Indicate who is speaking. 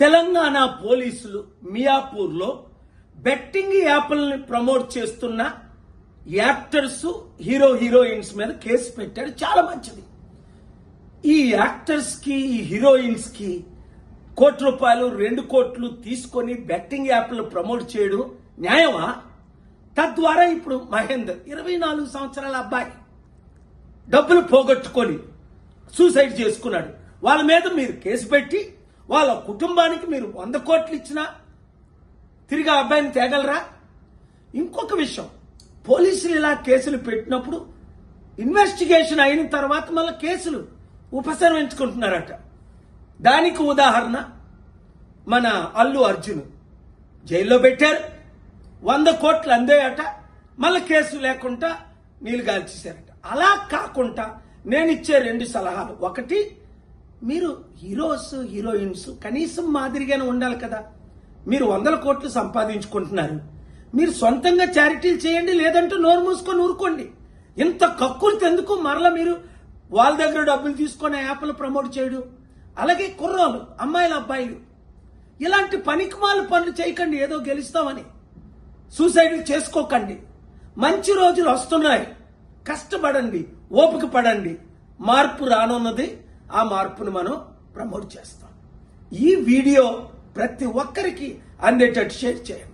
Speaker 1: తెలంగాణ పోలీసులు మియాపూర్లో betting యాప్లని promote చేస్తున్న actors heroines మీద కేసు పెట్టాడు. చాలా మంచిది. ఈ యాక్టర్స్ కి ఈ హీరోయిన్స్ కి ₹1 2 కోట్లు తీసుకొని బెట్టింగ్ యాప్లు ప్రమోట్ చేయడం న్యాయమా? తద్వారా ఇప్పుడు మహేందర్ 24 సంవత్సరాల అబ్బాయి డబ్బులు పోగొట్టుకొని సూసైడ్ చేసుకున్నాడు. వాళ్ళ మీద మీరు కేసు పెట్టి వాళ్ళ కుటుంబానికి మీరు 100 కోట్లు ఇచ్చినా తిరిగి ఆ అబ్బాయిని తేగలరా? ఇంకొక విషయం, పోలీసులు ఇలా కేసులు పెట్టినప్పుడు ఇన్వెస్టిగేషన్ అయిన తర్వాత మళ్ళీ కేసులు ఉపసంహరించుకుంటున్నారట. దానికి ఉదాహరణ మన అల్లు అర్జున్ జైల్లో పెట్టారు, 100 కోట్లు అందేయట, మళ్ళీ కేసు లేకుండా నీళ్ళు గాల్చేశారట. అలా కాకుండా నేను ఇచ్చే 2 సలహాలు. ఒకటి, మీరు హీరోయిన్స్ కనీసం మాదిరిగానే ఉండాలి కదా. మీరు 100 కోట్లు సంపాదించుకుంటున్నారు, మీరు సొంతంగా చారిటీలు చేయండి, లేదంటే నోరు మూసుకొని ఊరుకోండి. ఇంత కక్కుర్తి ఎందుకు? మరలా మీరు వాళ్ళ దగ్గర డబ్బులు తీసుకొని యాప్లు ప్రమోట్ చేయడం. అలాగే కుర్రోలు, అమ్మాయిలు, అబ్బాయిలు ఇలాంటి పనికిమాల పనులు చేయకండి. ఏదో గెలుస్తామని సూసైడ్ చేసుకోకండి. మంచి రోజులు వస్తున్నాయి, కష్టపడండి, ఓపిక పడండి. మార్పు రానున్నది, ఆ మార్పును మనం ప్రమోట్ చేస్తాం. ఈ వీడియో ప్రతి ఒక్కరికి అందేటట్టు షేర్ చేయండి.